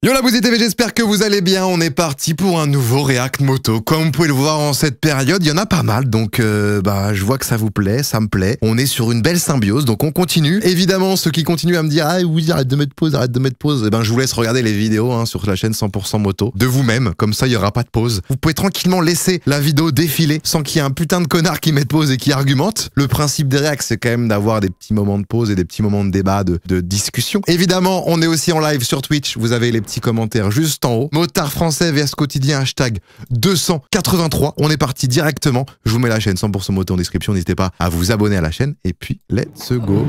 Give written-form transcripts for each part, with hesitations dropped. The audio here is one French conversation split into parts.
Yo la Bousie TV, j'espère que vous allez bien. On est parti pour un nouveau React Moto. Comme vous pouvez le voir en cette période, il y en a pas mal. Donc je vois que ça vous plaît, ça me plaît. On est sur une belle symbiose, donc on continue. Évidemment, ceux qui continuent à me dire « Ah oui, arrête de mettre pause, arrête de mettre pause », je vous laisse regarder les vidéos sur la chaîne 100% Moto de vous-même. Comme ça, il n'y aura pas de pause. Vous pouvez tranquillement laisser la vidéo défiler sans qu'il y ait un putain de connard qui mette pause et qui argumente. Le principe des Reacts, c'est quand même d'avoir des petits moments de pause et des petits moments de débat, de discussion. Évidemment, on est aussi en live sur Twitch. Vous avez les petits commentaires juste en haut. Motard français vs quotidien, hashtag 283. On est parti directement. Je vous mets la chaîne 100% Moto en description. N'hésitez pas à vous abonner à la chaîne. Et puis, let's go.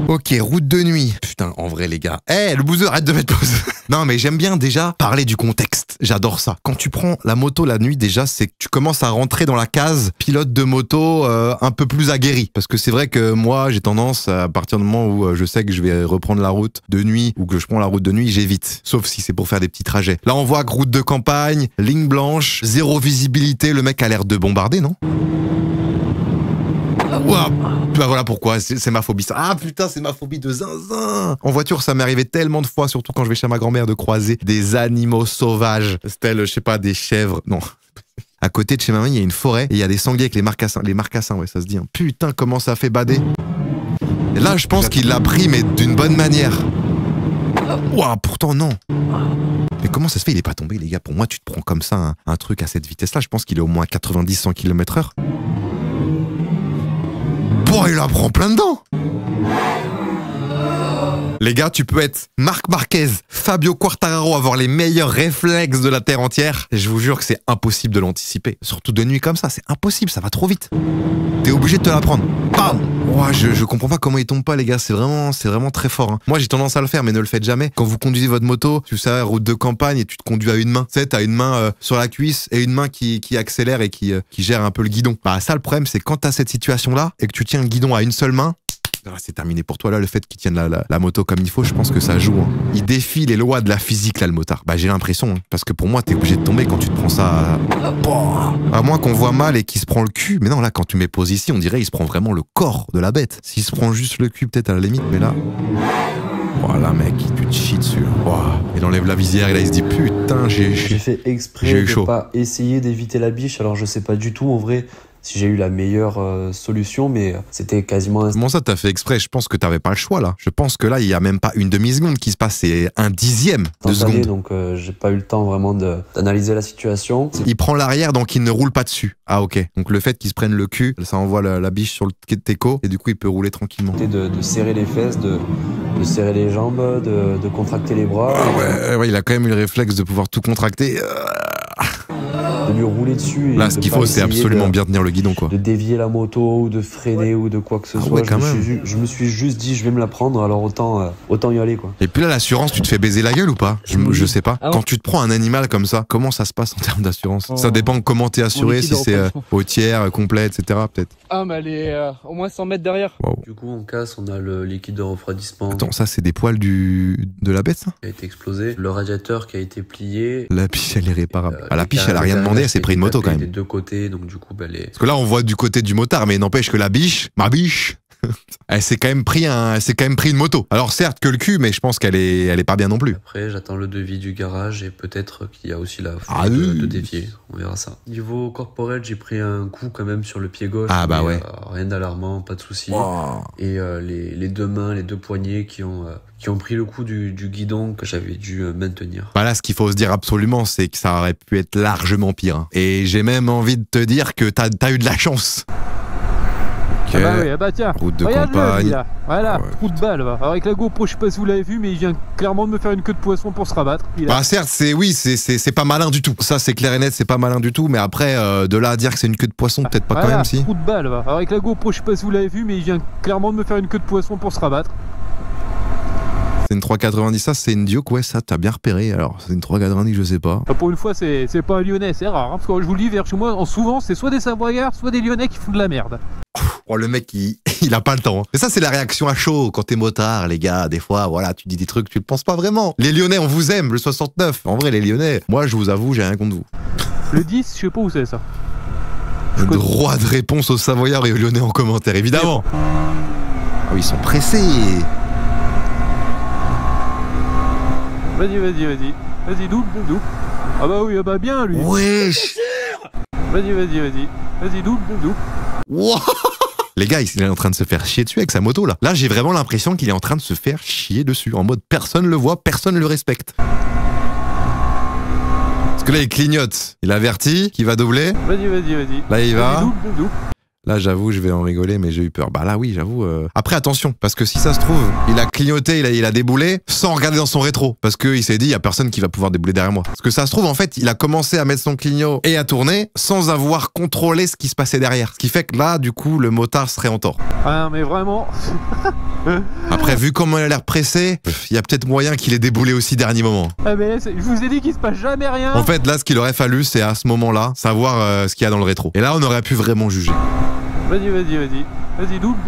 Ok, route de nuit. Putain, en vrai, les gars. Le bouseux, arrête de mettre pause. Non, mais j'aime bien déjà parler du contexte. J'adore ça. Quand tu prends la moto la nuit, déjà, c'est que tu commences à rentrer dans la case pilote de moto un peu plus aguerri. Parce que c'est vrai que moi, j'ai tendance, à partir du moment où je sais que je vais reprendre la route de nuit ou que je prends la route de nuit, j'évite. Sauf si c'est pour faire des petits trajets. Là, on voit que route de campagne, ligne blanche, zéro visibilité. Le mec a l'air de bombarder, non? Ouah, bah voilà pourquoi, c'est ma phobie ça. Ah putain, c'est ma phobie de zinzin. En voiture, ça m'est arrivé tellement de fois, surtout quand je vais chez ma grand-mère, de croiser des animaux sauvages, tels, je sais pas, des chèvres, non. À côté de chez ma mère, il y a une forêt et il y a des sangliers avec les marcassins, ouais, ça se dit. Hein. Putain, comment ça fait bader. Et là, je pense qu'il l'a pris, mais d'une bonne manière. Ouah, pourtant non. Mais comment ça se fait, il est pas tombé, les gars? Pour moi, tu te prends comme ça un truc à cette vitesse-là, je pense qu'il est au moins 90-100 km/h. Bon, il la prend plein dedans. Les gars, tu peux être Marc Marquez, Fabio Quartararo, avoir les meilleurs réflexes de la terre entière. Et je vous jure que c'est impossible de l'anticiper. Surtout de nuit comme ça, c'est impossible, ça va trop vite. T'es obligé de te la prendre. Bam! Ouais, je comprends pas comment il tombe pas, les gars, c'est vraiment très fort. Hein. Moi, j'ai tendance à le faire, mais ne le faites jamais. Quand vous conduisez votre moto, tu sais, route de campagne, et tu te conduis à une main. Tu sais, t'as une main sur la cuisse et une main qui accélère et qui gère un peu le guidon. Bah ça, le problème, c'est quand t'as cette situation-là et que tu tiens le guidon à une seule main, c'est terminé pour toi là, le fait qu'il tienne la moto comme il faut, je pense que ça joue. Hein. Il défie les lois de la physique là, le motard. Bah j'ai l'impression, hein, parce que pour moi t'es obligé de tomber quand tu te prends ça. À moins qu'on voit mal et qu'il se prend le cul. Mais non, là quand tu mets pause ici, on dirait il se prend vraiment le corps de la bête. S'il se prend juste le cul, peut-être à la limite, mais là. Voilà mec, tu te chies dessus. Wow. Il enlève la visière et là il se dit putain j'ai fait exprès de pas essayer d'éviter la biche, alors je sais pas du tout en vrai si j'ai eu la meilleure solution, mais c'était quasiment... Comment ça t'as fait exprès? Je pense que t'avais pas le choix là. Je pense que là il y a même pas une demi-seconde qui se passe, c'est un dixième de seconde. Donc j'ai pas eu le temps vraiment d'analyser la situation. Il prend l'arrière donc il ne roule pas dessus. Ah ok, donc le fait qu'il se prenne le cul, ça envoie la biche sur le teco et du coup il peut rouler tranquillement. De serrer les fesses, de serrer les jambes, de contracter les bras. Ah ouais, il a quand même eu le réflexe de pouvoir tout contracter. De lui rouler dessus. Là, ce qu'il faut, c'est absolument bien tenir le guidon, quoi. De dévier la moto, ou de freiner, ou de quoi que ce soit. Ouais, je me suis juste dit, je vais me la prendre, alors autant y aller, quoi. Et puis là, l'assurance, tu te fais baiser la gueule ou pas? Je sais pas. Quand tu te prends un animal comme ça, comment ça se passe en termes d'assurance? Ça dépend comment t'es assuré, si c'est au tiers, complet, etc. peut-être. Ah, mais elle est au moins 100 mètres derrière. Wow. Du coup, on casse, on a le liquide de refroidissement. Attends, ça, c'est des poils de la bête, ça? Qui a été explosé. Le radiateur qui a été plié. La piche, elle est réparable. La piche, elle a rien demandé, elle s'est pris une moto quand même. Des deux côtés, donc du coup, Parce que là, on voit du côté du motard, mais n'empêche que la biche, ma biche, elle s'est quand même pris une moto. Alors certes que le cul, mais je pense qu'elle est pas bien non plus. Après, j'attends le devis du garage et peut-être qu'il y a aussi la flemme de dévier. On verra ça. Niveau corporel, j'ai pris un coup quand même sur le pied gauche. Ah bah ouais. Rien d'alarmant, pas de souci. Wow. Et les deux mains, les deux poignets qui ont pris le coup du guidon que j'avais dû maintenir. Bah là, ce qu'il faut se dire absolument, c'est que ça aurait pu être largement pire. Hein. Et j'ai même envie de te dire que t'as eu de la chance. Okay. Ah bah oui, ah bah tiens, route de campagne. Là. Voilà, ouais. trou de balle. Va. Alors avec la GoPro, je sais pas si vous l'avez vu, mais il vient clairement de me faire une queue de poisson pour se rabattre. Bah certes, c'est pas malin du tout. Ça, c'est clair et net, c'est pas malin du tout. Mais après, de là à dire que c'est une queue de poisson, peut-être pas voilà, quand même, si. Trou de balle. Va. Alors avec la GoPro, je sais pas si vous l'avez vu, mais il vient clairement de me faire une queue de poisson pour se rabattre. C'est une 390, ça c'est une Duke, ouais, ça t'as bien repéré. Alors c'est une 390, je sais pas. Pour une fois, c'est pas un Lyonnais, c'est rare. Hein, parce que je vous le dis, vers chez moi, souvent c'est soit des Savoyards, soit des Lyonnais qui font de la merde. Oh, le mec, il a pas le temps. Mais ça, c'est la réaction à chaud quand t'es motard, les gars. Des fois, voilà, tu dis des trucs, tu le penses pas vraiment. Les Lyonnais, on vous aime, le 69. En vrai, les Lyonnais, moi, je vous avoue, j'ai rien contre vous. Le 10, je sais pas où c'est ça. Droit de réponse aux Savoyards et aux Lyonnais en commentaire, évidemment. Ah oui, ils sont pressés. Vas-y, double. Ah bah oui, ah bah bien lui. Wesh. Vas-y, double. Wow. Les gars, il est en train de se faire chier dessus avec sa moto là. Là, j'ai vraiment l'impression qu'il est en train de se faire chier dessus. En mode personne le voit, personne le respecte. Parce que là, il clignote. Il avertit qu'il va doubler. Vas-y. Là, il va. Double. Là, j'avoue, je vais en rigoler, mais j'ai eu peur. Bah là, oui, j'avoue. Après, attention, parce que si ça se trouve, il a clignoté, il a déboulé sans regarder dans son rétro. Parce qu'il s'est dit, il y a personne qui va pouvoir débouler derrière moi. Parce que ça se trouve, en fait, il a commencé à mettre son clignot et à tourner sans avoir contrôlé ce qui se passait derrière. Ce qui fait que là, du coup, le motard serait en tort. Ah, mais vraiment. Après, vu comment il a l'air pressé, il y a peut-être moyen qu'il ait déboulé aussi dernier moment. Ah, mais je vous ai dit qu'il se passe jamais rien. En fait, là, ce qu'il aurait fallu, c'est à ce moment-là, savoir ce qu'il y a dans le rétro. Et là, on aurait pu vraiment juger. Vas-y, double.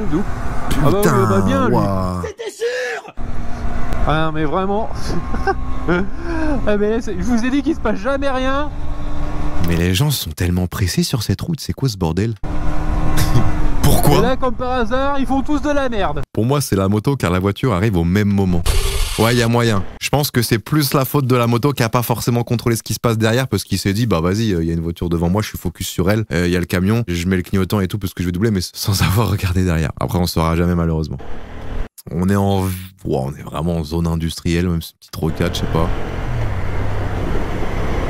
Putain, Ah bah oui, bah bien lui. Wow. C'était sûr. Ah, mais vraiment. Ah, mais je vous ai dit qu'il se passe jamais rien. Mais les gens sont tellement pressés sur cette route, c'est quoi ce bordel? Pourquoi? Et là, comme par hasard, ils font tous de la merde. Pour moi, c'est la moto car la voiture arrive au même moment. Ouais, il y a moyen. Je pense que c'est plus la faute de la moto qui a pas forcément contrôlé ce qui se passe derrière parce qu'il s'est dit, bah vas-y, il y a une voiture devant moi, je suis focus sur elle, il y a le camion, je mets le clignotant et tout parce que je vais doubler, mais sans avoir regardé derrière. Après, on saura jamais malheureusement. On est on est vraiment en zone industrielle, même ce petit rocade, je sais pas.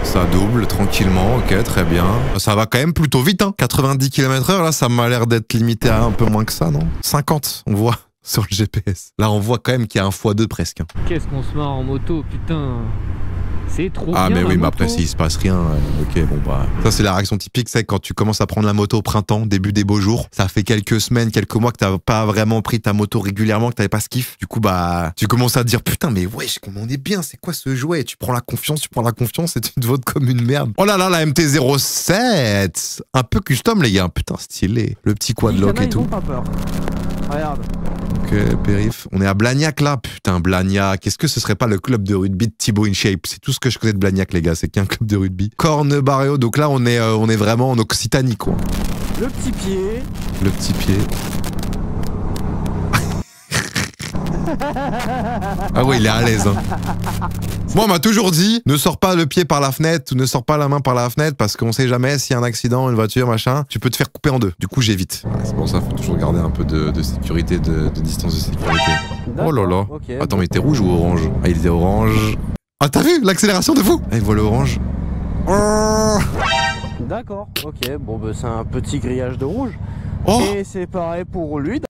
Ça double tranquillement, ok, très bien. Ça va quand même plutôt vite, hein. 90 km/h, là, ça m'a l'air d'être limité à un peu moins que ça, non? 50, on voit. Sur le GPS. Là, on voit quand même qu'il y a un x2 presque. Qu'est-ce qu'on se marre en moto, putain. C'est trop bien. Ah, mais oui, mais moto. après, s'il se passe rien, ok, bon, bah. Ça, c'est la réaction typique, c'est quand tu commences à prendre la moto au printemps, début des beaux jours. Ça fait quelques semaines, quelques mois que t'as pas vraiment pris ta moto régulièrement, que t'avais pas ce kiff. Du coup, bah, tu commences à te dire, putain, mais wesh, on est bien, c'est quoi ce jouet? Et tu prends la confiance, et tu te votes comme une merde. Oh là là, la MT-07! Un peu custom, les gars. Putain, stylé. Le petit quadlock et tout. Pas peur. Regarde. Ok, périph. On est à Blagnac là. Putain, Blagnac. Est-ce que ce serait pas le club de rugby de Thibaut InShape? C'est tout ce que je connais de Blagnac, les gars. C'est qu'un club de rugby. Corne Barréo. Donc là, on est vraiment en Occitanie, quoi. Le petit pied. Le petit pied. Ah ouais, il est à l'aise. Hein. Moi, on m'a toujours dit, ne sors pas le pied par la fenêtre ou ne sors pas la main par la fenêtre parce qu'on sait jamais s'il y a un accident, une voiture, machin, tu peux te faire couper en deux. Du coup, j'évite. C'est pour ça, faut toujours garder un peu de sécurité, de distance de sécurité. Oh là là. Okay. Attends, mais t'es rouge ou orange? Ah, il était orange. Ah, t'as vu l'accélération de fou? Ah, il voit le orange. Oh. D'accord, ok, bon bah c'est un petit grillage de rouge. Oh. Et c'est pareil pour lui.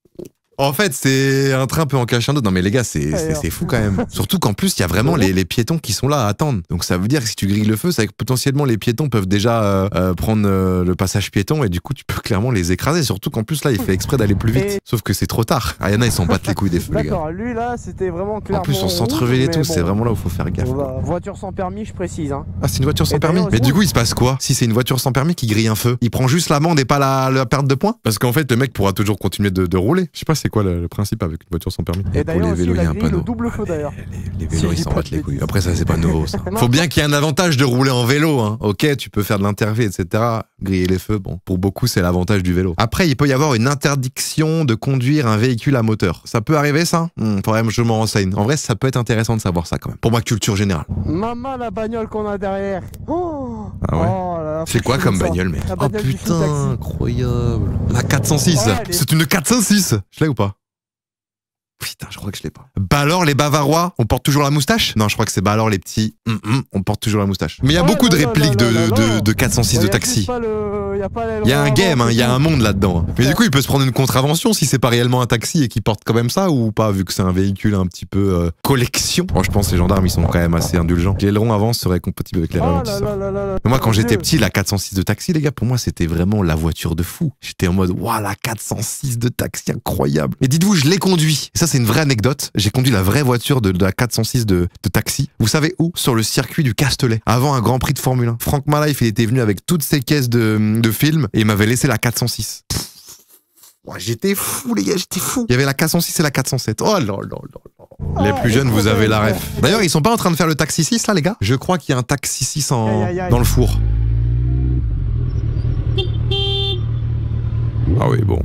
En fait, c'est un train peut en cacher un autre. Non, mais les gars, c'est fou quand même. Surtout qu'en plus, il y a vraiment les piétons qui sont là à attendre. Donc ça veut dire que si tu grilles le feu, c'est que potentiellement les piétons peuvent déjà prendre le passage piéton et du coup, tu peux clairement les écraser. Surtout qu'en plus, là, il fait exprès d'aller plus vite. Sauf que c'est trop tard. Ayana, ils s'en battent les couilles des feux, les gars. D'accord, lui là, c'était vraiment clairement. En plus, en centre-ville et tout, c'est vraiment là où il faut faire gaffe. Voiture sans permis, je précise. Hein. Ah, c'est une voiture sans permis? Mais du coup, il se passe quoi si c'est une voiture sans permis qui grille un feu? Il prend juste l'amende et pas la perte de points? Parce qu'en fait, le mec pourra toujours continuer de rouler. Je sais pas c'est quoi le principe avec une voiture sans permis. Et pour les vélos, il y a un panneau. Le double feu d'ailleurs. Les vélos, ils s'en battent les couilles. Après, ça, c'est pas nouveau, ça. Faut bien qu'il y ait un avantage de rouler en vélo, hein. Ok, tu peux faire de l'intervie, etc. Griller les feux, bon. Pour beaucoup, c'est l'avantage du vélo. Après, il peut y avoir une interdiction de conduire un véhicule à moteur. Ça peut arriver, ça? Faudrait que je m'en renseigne. En vrai, ça peut être intéressant de savoir ça, quand même. Pour ma culture générale. Maman, la bagnole qu'on a derrière. Oh, ah ouais? Oh là là, c'est quoi comme bagnole, mec? Oh putain, incroyable. La 406. Ouais, c'est une 406. Je l'ai ou pas? Putain, je crois que je l'ai pas. Bah alors, les Bavarois, on porte toujours la moustache? Non, je crois que c'est bah alors les petits, on porte toujours la moustache. Mais il y a beaucoup de répliques de 406 de taxi. Il y a un game, il y a un monde là-dedans. Mais du coup, il peut se prendre une contravention si c'est pas réellement un taxi et qu'il porte quand même ça ou pas, vu que c'est un véhicule un petit peu collection. Bon, je pense que les gendarmes, ils sont quand même assez indulgents. L'aileron avant serait compatible avec les ralentisseurs. Mais moi, quand j'étais petit, la 406 de taxi, les gars, pour moi, c'était vraiment la voiture de fou. J'étais en mode, waouh, la 406 de taxi, incroyable. Mais dites-vous, je l'ai conduit. Et ça, c'est une vraie anecdote. J'ai conduit la vraie voiture de la 406 de taxi. Vous savez où? Sur le circuit du Castellet. Avant un Grand Prix de Formule 1. Franck Malife, il était venu avec toutes ses caisses de films et il m'avait laissé la 406. Ouais, j'étais fou, les gars, j'étais fou. Il y avait la 406 et la 407. Oh là là là. Les plus jeunes, vous avez la ref. D'ailleurs, ils sont pas en train de faire le Taxi 6 là, les gars? Je crois qu'il y a un Taxi 6 dans le four. Ah oui, bon.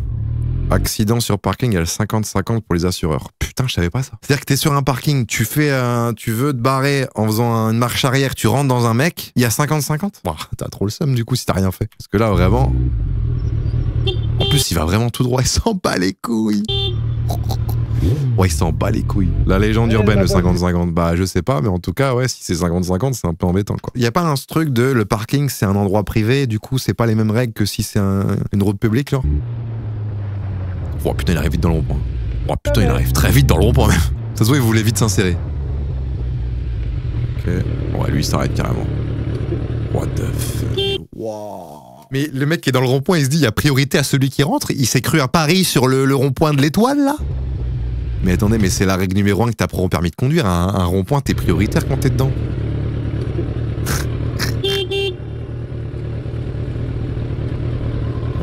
Accident sur parking, il y a le 50-50 pour les assureurs. Putain, je savais pas ça. C'est-à-dire que t'es sur un parking, tu veux te barrer en faisant une marche arrière, tu rentres dans un mec, il y a 50-50. Wow, t'as trop le seum du coup si t'as rien fait. Parce que là, vraiment... En plus, il va vraiment tout droit, il s'en bat les couilles. Ouais, il s'en bat les couilles. La légende urbaine, le 50-50, bah je sais pas, mais en tout cas, ouais, si c'est 50-50, c'est un peu embêtant, quoi. Il y a pas un truc de le parking, c'est un endroit privé, du coup, c'est pas les mêmes règles que si c'est une route publique, là. Oh putain, il arrive vite dans le rond-point. Oh putain, il arrive très vite dans le rond-point, même. Ça se voit, il voulait vite s'insérer. Ok. Ouais, lui, il s'arrête carrément. What the fuck. Wow. Mais le mec qui est dans le rond-point, il se dit, il y a priorité à celui qui rentre. Il s'est cru à Paris sur le rond-point de l'Étoile, là. Mais attendez, mais c'est la règle numéro 1 que t'apprends au permis de conduire. Un rond-point, t'es prioritaire quand t'es dedans.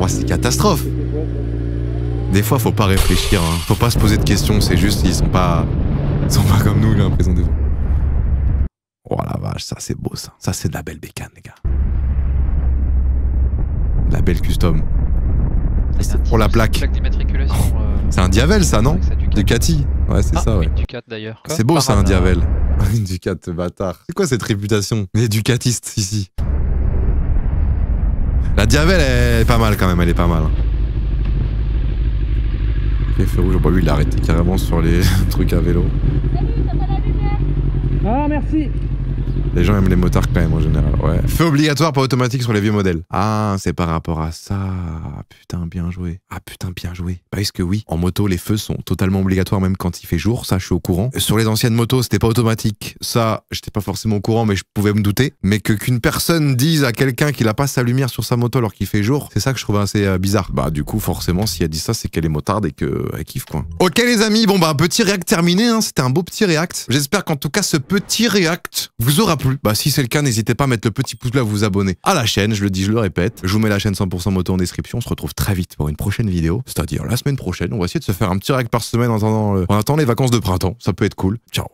Oh, c'est catastrophe. Des fois, faut pas réfléchir. Hein. Faut pas se poser de questions. C'est juste, ils sont pas comme nous, j'ai l'impression des fois. Oh la vache, ça c'est beau, ça. Ça, c'est de la belle bécane, les gars. La belle custom. C'est pour la plaque. C'est un Diavel, ça, non? Ducati. Ouais, c'est ça, ouais. Ducati d'ailleurs. C'est beau, ça, un Diavel. Une Ducati, bâtard. C'est quoi cette réputation? Les Ducatistes, ici. La Diavel, elle est pas mal, quand même. Elle est pas mal. Ok, feu rouge. Bah, lui, il a arrêté carrément sur les trucs à vélo. Ah, merci. Les gens aiment les motards quand même en général, ouais. Feu obligatoire, pas automatique sur les vieux modèles. Ah, c'est par rapport à ça. Putain, bien joué. Ah putain, bien joué. Bah, est-ce que oui, en moto, les feux sont totalement obligatoires même quand il fait jour, ça je suis au courant. Sur les anciennes motos, c'était pas automatique. Ça, j'étais pas forcément au courant, mais je pouvais me douter. Mais qu'une personne dise à quelqu'un qu'il a pas sa lumière sur sa moto alors qu'il fait jour, c'est ça que je trouve assez bizarre. Bah du coup, forcément, si elle dit ça, c'est qu'elle est motarde et qu'elle kiffe, quoi. Ok les amis, bon bah, petit réact terminé, hein. C'était un beau petit réact. J'espère qu'en tout cas, ce petit réact vous aura plu. Bah si c'est le cas, n'hésitez pas à mettre le petit pouce bleu, à vous abonner à la chaîne, je le dis, je le répète. Je vous mets la chaîne 100% moto en description, on se retrouve très vite pour une prochaine vidéo, c'est-à-dire la semaine prochaine. On va essayer de se faire un petit réact par semaine en attendant les vacances de printemps, ça peut être cool. Ciao.